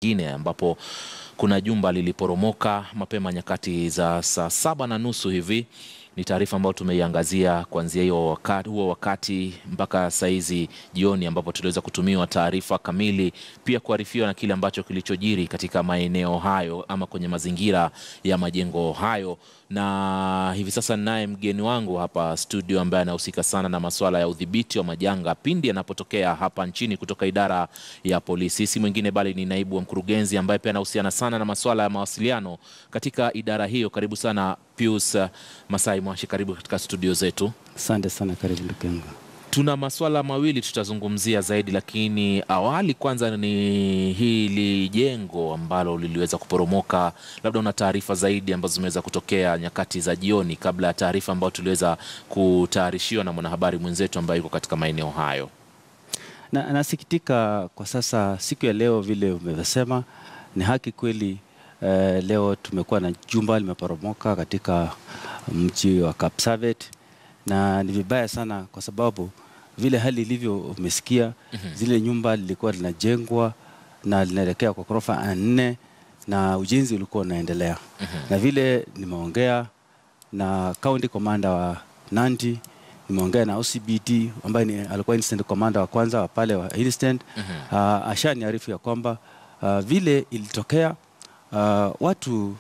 Gine ambapo kuna jumba liliporomoka mapema nyakati za saa 7:30 hivi. Ni taarifa ambayo tumeiangazia kuanzia huo wakati mpaka saizi jioni, ambapo tuliweza kutumiwa taarifa kamili, pia kuarifiwa na kile ambacho kilichojiri katika maeneo hayo ama kwenye mazingira ya majengo hayo. Na hivi sasa naye mgeni wangu hapa studio ambaye anahusika sana na masuala ya udhibiti wa majanga pindi yanapotokea hapa nchini kutoka idara ya polisi. Si mwingine bali ni naibu wa mkurugenzi ambaye pia anahusiana sana na masuala ya mawasiliano katika idara hiyo. Karibu sana Pius Masai Mwashi, karibu katika studio zetu. Asante sana, karibu ndugu yangu. Tuna masuala mawili tutazungumzia zaidi, lakini awali kwanza ni hili jengo ambalo liliweza kuporomoka. Labda una taarifa zaidi ambazo zimeweza kutokea nyakati za jioni, kabla ya taarifa ambayo tuliweza kutayarishiwa na mwanahabari mwenzetu ambaye yuko katika maeneo hayo. Nasikitika kwa sasa siku ya leo, vile umesema ni haki kweli. Leo tumekuwa na jumba limeporomoka katika mji wa Kapsabet, na ni vibaya sana kwa sababu vile hali ilivyo umesikia, zile nyumba lilikuwa linajengwa na linaelekea kwa ghorofa 4 na ujenzi ulikuwa unaendelea. Na vile nimeongea na county commander wa Nandi, nimeongea na OCBD ambaye alikuwa incident commander wa kwanza wa pale wa incident, ashaniarifu ya kwamba vile ilitokea watu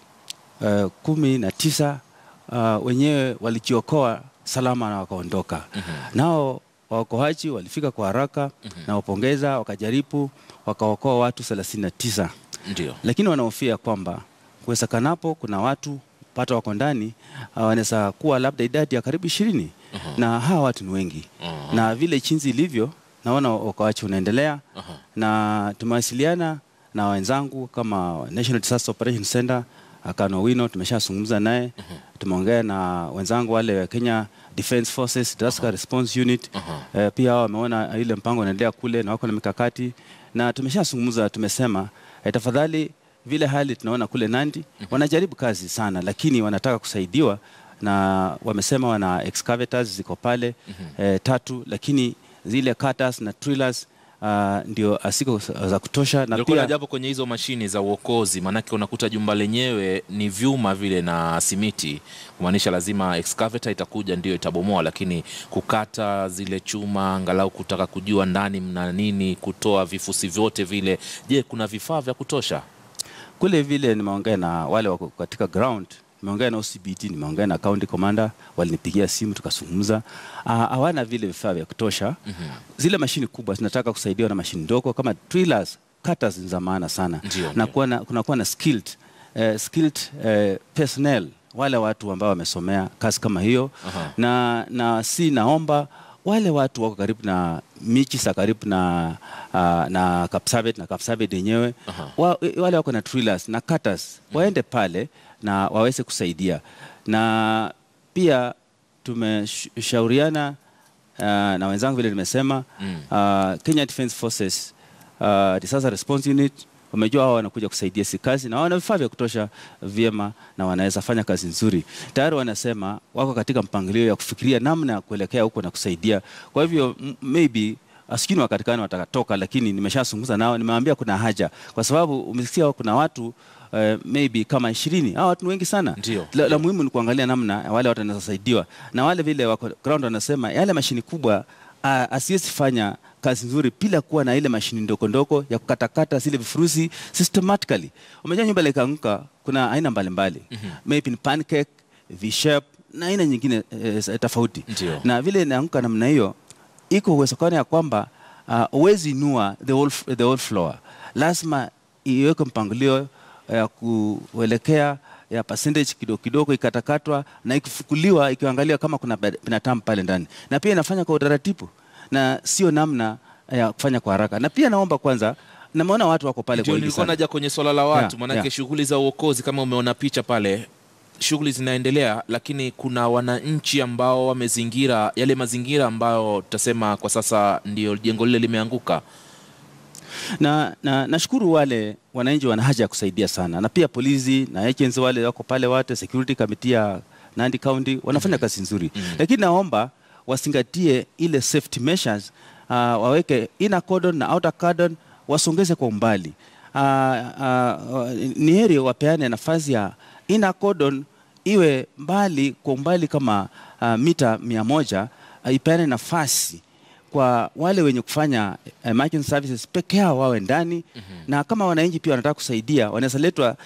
19 wenyewe walijiokoa salama na wakaondoka. Nao waokoaji walifika kwa haraka na wapongeza, wakajaribu wakaokoa watu 39. Ndio. Lakini wanahofia kwamba kuwezekanapo kuna watu pato wako ndani, wanaweza kuwa labda idadi ya karibu 20. Na hawa watu ni wengi. Na vile chinzi ilivyo, naona waokoaji unaendelea. Na tumewasiliana na wenzangu kama National Disaster Operation Center Kano Wino, tumeshazungumza naye. Tumeongea na wenzangu wale wa Kenya Defence Forces Disaster Response Unit, pia wameona ile mpango unaendelea kule na wako na mikakati, na tumeshazungumza. Tumesema tafadhali, vile hali tunaona kule Nandi wanajaribu kazi sana, lakini wanataka kusaidiwa, na wamesema wana excavators ziko pale 3, lakini zile cutters na trillers ndio asiko za kutosha. Na pia japo kwenye hizo mashini za uokozi, manake unakuta jumba lenyewe ni vyuma vile na simiti, kumaanisha lazima excavator itakuja ndio itabomoa, lakini kukata zile chuma, angalau kutaka kujua ndani mna nini, kutoa vifusi vyote vile, je, kuna vifaa vya kutosha kule? Vile nimeongea na wale wako katika ground, nimeongea na OCBT, nimeongea na county commander, walinipigia simu tukazungumza, hawana vile vifaa vya kutosha. Zile mashini kubwa zinataka kusaidiwa na mashini ndogo kama trillers, cutters za maana sana. Na kunakuwa na skilled personnel, wale watu ambao wamesomea kazi kama hiyo. Na si naomba wale watu wako karibu na michi sa karibu na Kapsabet yenyewe, wale wako na trillers na cutters waende pale na waweze kusaidia. Na pia tumeshauriana na wenzangu vile nimesema, Kenya Defence Forces Disaster Response Unit, wamejua hao wanakuja kusaidia si kazi, na wana vifaa vya kutosha vyema, na wanaweza fanya kazi nzuri. Tayari wanasema wako katika mpangilio ya kufikiria namna ya kuelekea huko na kusaidia. Kwa hivyo maybe asikini wakati gani watatoka, lakini nimeshazungumza nao, nimewaambia kuna haja, kwa sababu umesikia kuna watu maybe kama 20. Hao watu wengi sana. La muhimu ni kuangalia namna wale watu wanaweza saidiwa, na wale vile wako ground wanasema yale mashini kubwa asiwezi fanya kazi nzuri bila kuwa na ile mashini ndogo ya kukatakata zile vifurusi systematically. Umejua nyumba ile ikaanguka, kuna aina mbalimbali, maybe ni pancake, V-shape na aina nyingine tofauti. Na vile inaanguka namna hiyo, iko uwezekano ya kwamba uwezi inua the whole floor. Lazima iweke mpangilio ya kuelekea ya percentage kidogo ikatakatwa na ikifukuliwa, ikiangalia kama kuna binadamu pale ndani, na pia inafanya kwa utaratibu na sio namna ya kufanya kwa haraka. Na pia naomba kwanza, naona watu wako pale kwa nilikuwa naja kwenye swala la watu, manake shughuli za uokozi kama umeona picha pale, shughuli zinaendelea, lakini kuna wananchi ambao wamezingira yale mazingira ambayo tutasema kwa sasa ndio jengo lile limeanguka. Na nashukuru wale wananchi wana haja ya kusaidia sana, na pia polisi na agents wale wako pale, watu security committee ya Nandi County wanafanya kazi nzuri. Lakini naomba wasingatie ile safety measures, waweke inner cordon na outer cordon, wasongeze kwa umbali. ni heri wapeane nafasi ya inner cordon iwe mbali kwa umbali kama mita 100, ipeane nafasi kwa wale wenye kufanya emergency services peke yao wawe ndani. Na kama wananchi pia wanataka kusaidia, wanaweza letwa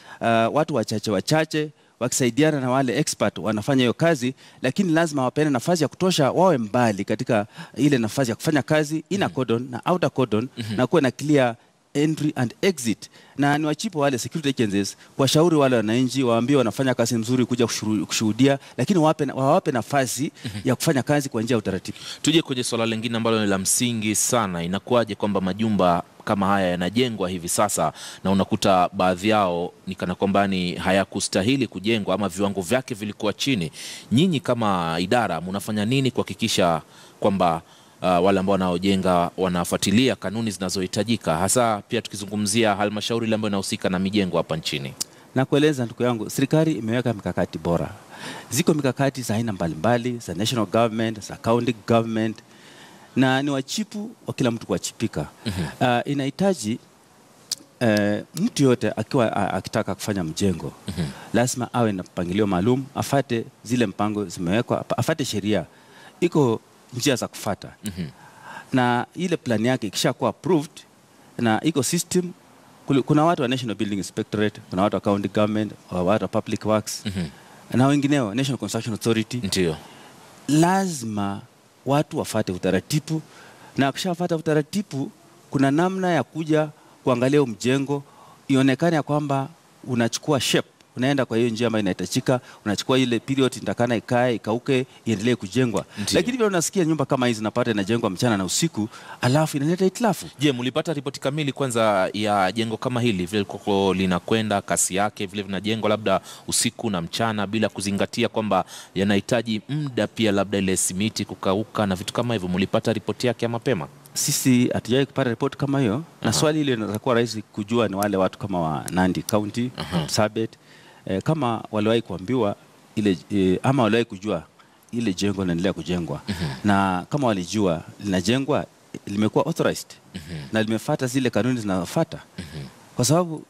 watu wachache wakisaidiana na wale expert wanafanya hiyo kazi, lakini lazima wapeane nafasi ya kutosha, wawe mbali katika ile nafasi ya kufanya kazi, inner cordon na outer cordon, na kuwe na clear entry and exit. Na ni wachipo wale security agencies kuwashauri wale wananchi, waambie wanafanya kazi nzuri kuja kushuhudia, lakini wawape nafasi ya kufanya kazi kwa njia ya utaratibu. Tuje kwenye swala lingine ambalo ni la msingi sana. Inakuwaje kwamba majumba kama haya yanajengwa hivi sasa na unakuta baadhi yao ni kana kwamba ni hayakustahili kujengwa ama viwango vyake vilikuwa chini? Nyinyi kama idara mnafanya nini kuhakikisha kwamba wale ambao wanaojenga wanafuatilia kanuni zinazohitajika, hasa pia tukizungumzia halmashauri ile ambayo inahusika na mijengo hapa nchini? Na kueleza ndugu yangu, serikali imeweka mikakati bora. Ziko mikakati za aina mbalimbali za national government, za county government, na ni wachipu wa kila mtu kuachipika. Inahitaji mtu yote akiwa akitaka kufanya mjengo lazima awe na mpangilio maalum, afate zile mpango zimewekwa, afate sheria, iko njia za kufata. Na ile plan yake ikishakuwa approved na iko system, kuna watu wa National Building Inspectorate, kuna watu wa county government, watu wa public works, na wengineo National Construction Authority. Ndio Lazima watu wafate utaratibu, na akishafuata utaratibu kuna namna ya kuja kuangalia mjengo ionekane ya kwamba unachukua shape, unaenda kwa hiyo njia ambayo inahitajika, unachukua ile period nitakana ikae ikauke iendelee kujengwa. Lakini vile unasikia nyumba kama hizi napata inajengwa mchana na usiku, alafu inaleta itilafu. Je, mlipata ripoti kamili kwanza ya jengo kama hili vile koko linakwenda kasi yake, vile vinajengwa labda usiku na mchana bila kuzingatia kwamba yanahitaji muda pia labda ile simiti kukauka na vitu kama hivyo? Mlipata ripoti yake ya mapema? Sisi hatujawahi kupata ripoti kama hiyo. Na swali ile inatakuwa rahisi kujua ni wale watu kama wa Nandi County, Sabet, kama waliwahi kuambiwa ile ama waliwahi kujua ile jengo linaendelea kujengwa, na kama walijua linajengwa, limekuwa authorized na limefuata zile kanuni zinazofuata, kwa sababu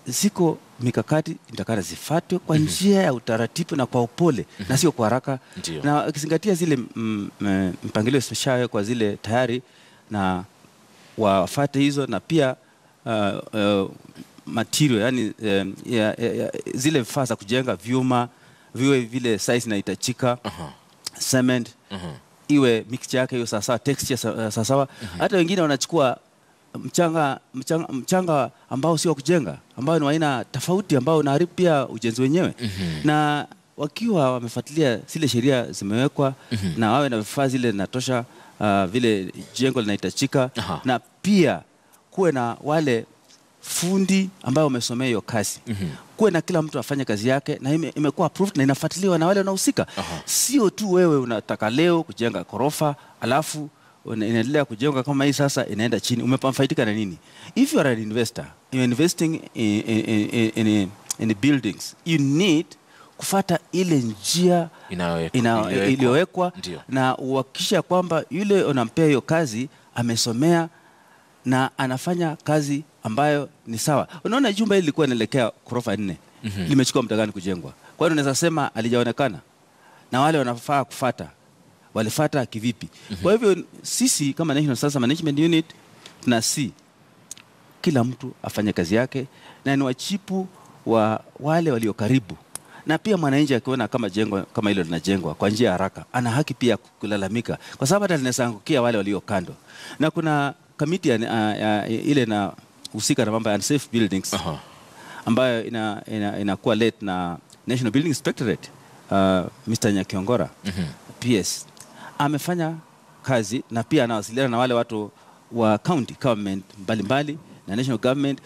ziko mikakati nitakana zifuatwe kwa njia ya utaratibu na kwa upole na sio kwa haraka. Na ukizingatia zile mpangilio special kwa zile tayari, na wafuate hizo, na pia material, yani zile vifaa za kujenga, vyuma viwe vile size inahitajika, cement iwe mixture yake hiyo sawa, texture sawa. Hata wengine wanachukua mchanga ambao sio kujenga, ambao ni aina tofauti, ambao unaharibu pia ujenzi wenyewe. Na wakiwa wamefuatilia zile sheria zimewekwa, na wawe na vifaa zile zinatosha vile jengo linahitajika, na pia kuwe na wale fundi ambao wamesomea hiyo kazi. Kuwe na kila mtu afanye kazi yake, na imekuwa approved na inafuatiliwa na wale wanaohusika. Sio tu wewe unataka leo kujenga ghorofa alafu inaendelea kujenga kama hii sasa inaenda chini, umefaidika na nini? If you are an investor, you're investing in buildings, you need kufuata ile njia iliyowekwa, na uhakikisha kwamba yule unampea hiyo kazi amesomea na anafanya kazi ambayo ni sawa. Unaona jumba hili lilikuwa inaelekea ghorofa 4, limechukua muda gani kujengwa? Kwa hiyo unaweza sema alijaonekana, na wale wanafaa kufuata walifuata kivipi? Kwa hivyo sisi kama National Disaster Management Unit tunasi kila mtu afanye kazi yake, na ni wachipu wa wale walio karibu. Na pia mwananchi akiona kama jengo kama hilo linajengwa kwa njia haraka, ana haki pia kulalamika, kwa sababu hata linaweza angukia wale walio kando. Na kuna kamiti ile na husika na mambo ya unsafe buildings ambayo inakuwa led na National Building Inspectorate, Mr. Nyakiongora PS amefanya kazi, na pia anawasiliana na wale watu wa county government mbalimbali na national government.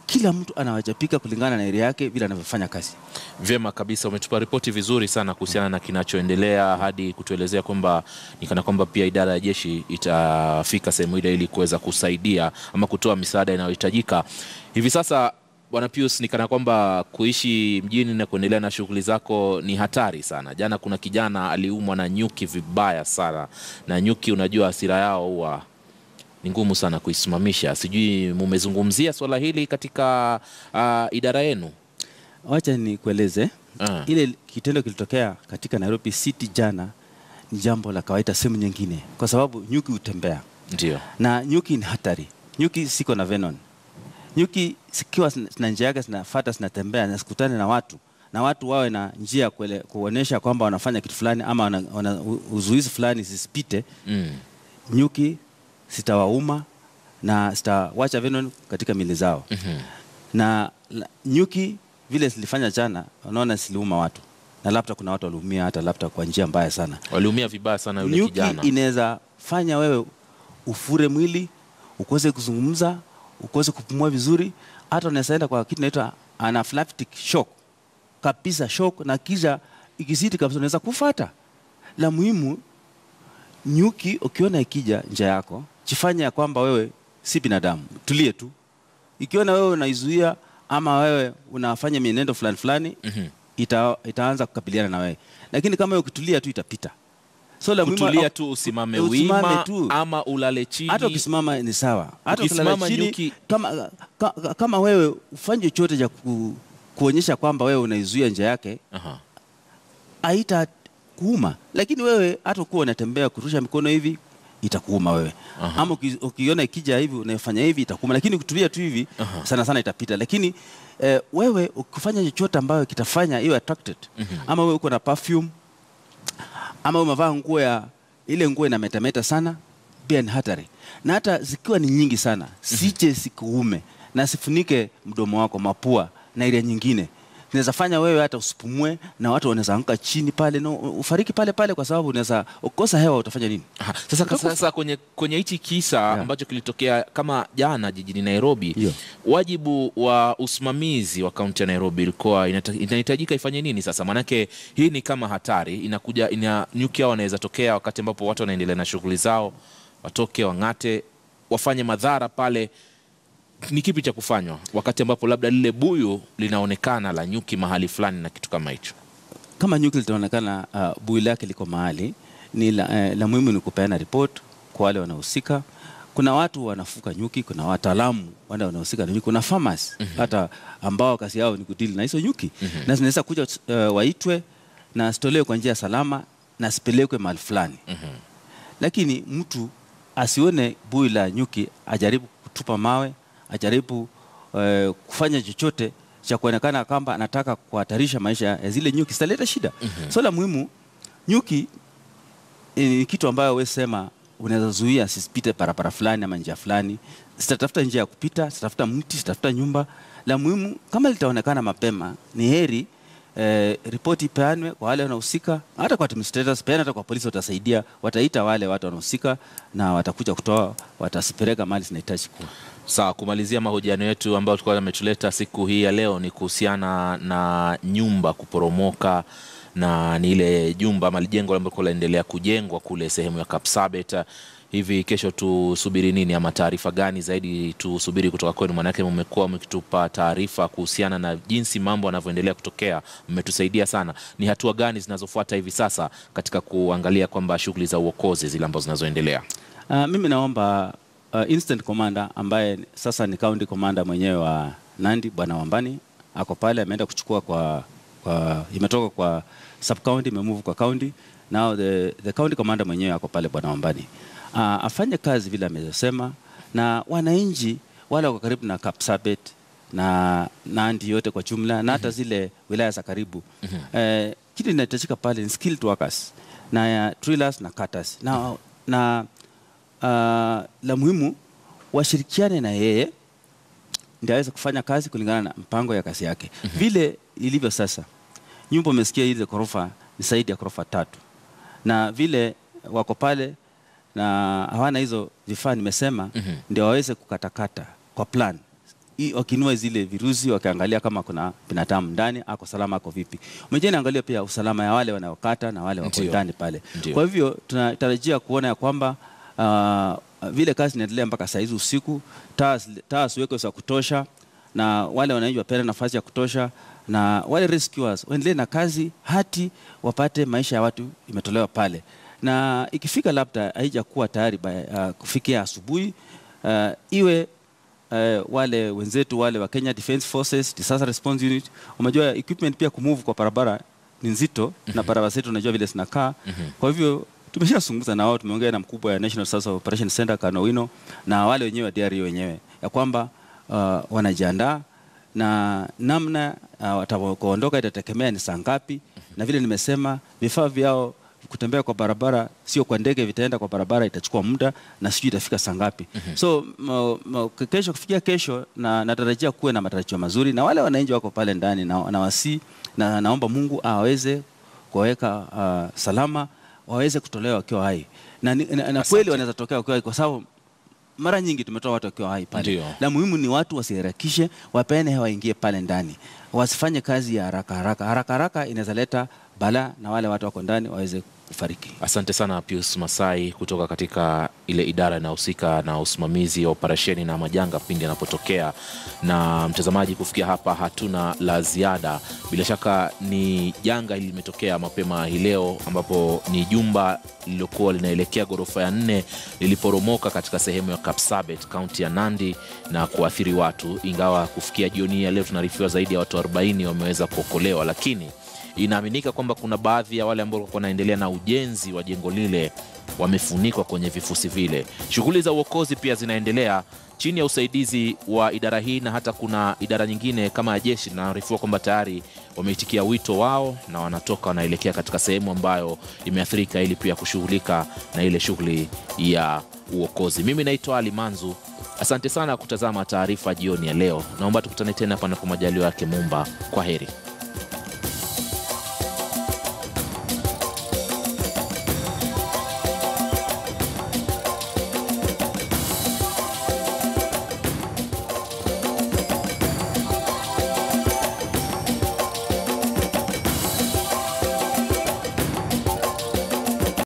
Kila mtu anawajibika kulingana na area yake bila anavyofanya kazi. Vyema kabisa, umetupa ripoti vizuri sana kuhusiana na kinachoendelea, hadi kutuelezea kwamba nikana kwamba pia idara ya jeshi itafika sehemu ile ili kuweza kusaidia ama kutoa misaada inayohitajika. Hivi sasa Bwana Pius, nikana kwamba kuishi mjini na kuendelea na shughuli zako ni hatari sana. Jana kuna kijana aliumwa na nyuki vibaya sana, na nyuki unajua hasira yao huwa ni ngumu sana kuisimamisha. Sijui mumezungumzia swala hili katika idara yenu? Wacha nikueleze. Ile kitendo kilitokea katika Nairobi City jana ni jambo la kawaida sehemu nyingine, kwa sababu nyuki hutembea. Ndio. Na nyuki ni hatari. Nyuki siko na venom. Nyuki sikiwa na njia yake zinafuata, zinatembea na sikutane na watu. Na watu wawe na njia kuonesha kwamba wanafanya kitu fulani ama wana uzuizi fulani sisipite. Nyuki sitawauma na sitawacha venom katika mili zao. Na nyuki vile zilifanya jana, unaona siliuma watu. Na labda kuna watu waliumia, hata labda kwa njia mbaya sana. Waliumia vibaya sana yule kijana. Nyuki inaweza fanya wewe ufure mwili, ukose kuzungumza, ukose kupumua vizuri, hata unaweza enda kwa kitu inaitwa anaphylactic shock. Kabisa shock, na kisha ikizidi kabisa unaweza kufuata. La muhimu, nyuki ukiona ikija nje yako, jifanye ya kwamba wewe si binadamu. Tulie tu. Ikiona wewe unaizuia ama wewe unafanya mienendo fulani fulani, itaanza kukabiliana na wewe. Lakini kama wewe ukitulia tu itapita. So la muhimu kutulia tu, usimame wima ama ulale chini. Hata ukisimama ni sawa. Hata ukilala chini, kama wewe ufanye chochote cha kuonyesha kwamba wewe unaizuia njia yake, haita kuuma. Lakini wewe hata ukiwa unatembea kurusha mikono hivi, itakuuma wewe. Ama ukiona ikija hivi unafanya hivi, itakuuma. Lakini ukitulia tu hivi, sana sana itapita. Lakini wewe ukifanya chochote ambayo kitafanya iwe attracted, ama wewe uko na perfume, ama umevaa nguo ya ile nguo inametameta sana, pia ni hatari. Na hata zikiwa ni nyingi sana, sije sikuume na sifunike mdomo wako, mapua na ile nyingine. Inaweza fanya wewe hata usipumue, na watu wanaweza anguka chini pale, no, ufariki pale pale, kwa sababu unaweza ukosa hewa, utafanya nini? Sasa kwenye hichi kisa ambacho kilitokea kama jana jijini Nairobi, wajibu wa usimamizi wa kaunti ya Nairobi ilikuwa inahitajika ifanye nini sasa? Manake hii ni kama hatari inakuja, nyuki hao wanaweza tokea wakati ambapo watu wanaendelea na shughuli zao, watoke wangate, wafanye madhara pale. Ni kipi cha kufanywa wakati ambapo labda lile buyu linaonekana la nyuki mahali fulani na kitu kama hicho? Kama nyuki litaonekana buyu lake liko mahali, ni la muhimu ni kupeana report kwa wale wanahusika. Kuna watu wanafuka nyuki, kuna wataalamu wale wanahusika na nyuki, kuna farmers hata ambao kazi yao ni kudili na hizo nyuki. Na zinaweza kuja waitwe na sitolewe kwa njia salama na sipelekwe mahali fulani. Lakini mtu asione buyu la nyuki ajaribu kutupa mawe, ajaribu kufanya chochote cha kuonekana kwamba anataka kuhatarisha maisha ya zile nyuki, sitaleta shida. So la muhimu, nyuki ni kitu ambayo wewe sema unaweza zuia sisipite barabara fulani ama njia fulani, sitatafuta njia ya kupita, sitatafuta mti, sitatafuta nyumba. La muhimu, kama litaonekana mapema, ni heri ripoti ipeanwe kwa wale wanahusika, hata kwa administrators, peana hata kwa polisi, watasaidia, wataita wale watu wanahusika na watakuja kutoa, watasipeleka mali zinahitaji kuwa. Sawa, kumalizia mahojiano yetu ambayo tulikuwa tumetuleta siku hii ya leo ni kuhusiana na nyumba kuporomoka, na ni ile jumba ama jengo ambalo linaendelea kujengwa kule sehemu ya Kapsabet. Hivi kesho tusubiri nini ama taarifa gani zaidi tusubiri kutoka kwenu? Manake mmekuwa mkitupa taarifa kuhusiana na jinsi mambo yanavyoendelea kutokea, mmetusaidia sana. Ni hatua gani zinazofuata hivi sasa katika kuangalia kwamba shughuli za uokozi zile ambazo zinazoendelea? Mimi naomba Instant Commander ambaye sasa ni County Commander mwenyewe wa Nandi, Bwana Wambani, ako pale, ameenda kuchukua imetoka kwa sub county, imemove kwa county. Now the County Commander mwenyewe ako pale, Bwana Wambani. Afanye kazi vile amesema, na wananchi wale wako karibu na Kapsabet na Nandi yote kwa jumla, na hata zile wilaya za karibu, kitu inahitajika pale ni skilled workers na drillers na cutters. La muhimu washirikiane na yeye ndio aweze kufanya kazi kulingana na mpango ya kazi yake. Vile ilivyo sasa, nyumba umesikia ile ghorofa ni zaidi ya ghorofa 3, na vile wako pale na hawana hizo vifaa nimesema, ndio waweze kukatakata kwa plan. Wakinua zile virusi, wakaangalia kama kuna binadamu ndani, ako salama, ako vipi. Umejeni angalia pia usalama ya wale wanaokata na wale wako ndani pale. Kwa hivyo tunatarajia kuona ya kwamba vile kazi inaendelea mpaka saa hizi usiku, taa ziwekwe za kutosha, na wale wananchi wapeane nafasi ya kutosha, na wale rescuers waendelee na kazi hati wapate maisha ya watu imetolewa pale. na ikifika labda haijakuwa tayari kufikia asubuhi, iwe wale wenzetu wale wa Kenya Defence Forces Disaster Response Unit, unajua equipment pia kumove kwa barabara ni nzito, na barabara zetu unajua vile zinakaa. Kwa hivyo tumeshazungumza na wao, tumeongea na mkubwa ya National Disaster Operation Center Kanowino na wale wenyewe wa DRE wenyewe ya kwamba wanajiandaa, na namna watakaoondoka itategemea ni saa ngapi, na vile nimesema vifaa vyao kutembea kwa barabara sio kwa ndege, vitaenda kwa barabara, itachukua muda na sijui itafika saa ngapi. So kesho, kufikia kesho, na natarajia kuwe na matarajio mazuri, na wale wananchi wako pale ndani na naomba Mungu aweze kuweka salama, waweze kutolewa wakiwa hai, na kweli wanaweza tokea wakiwa hai, kwa sababu mara nyingi tumetoa watu wakiwa hai pale. La muhimu ni watu wasiharakishe, wapene waingie pale ndani, wasifanye kazi ya haraka inaweza leta bala, na wale watu wako ndani waweze kufariki. Asante sana Pius Masai kutoka katika ile idara inahusika na usimamizi wa operesheni na majanga pindi yanapotokea. Na mtazamaji, kufikia hapa hatuna la ziada. Bila shaka ni janga hili limetokea mapema hii leo, ambapo ni jumba lililokuwa linaelekea ghorofa ya 4 liliporomoka katika sehemu ya Kapsabet, kaunti ya Nandi, na kuathiri watu. Ingawa kufikia jioni ya leo tunaarifiwa zaidi ya watu 40 wameweza kuokolewa, lakini inaaminika kwamba kuna baadhi ya wale ambao wanaendelea na ujenzi wa jengo lile wamefunikwa kwenye vifusi vile. Shughuli za uokozi pia zinaendelea chini ya usaidizi wa idara hii, na hata kuna idara nyingine kama ya jeshi naarifiwa kwamba tayari wameitikia wito wao na wanatoka wanaelekea katika sehemu ambayo imeathirika ili pia kushughulika na ile shughuli ya uokozi. Mimi naitwa Ali Manzu. Asante sana kutazama taarifa jioni ya leo. Naomba tukutane tena panapo majaliwa yake Muumba. Kwaheri.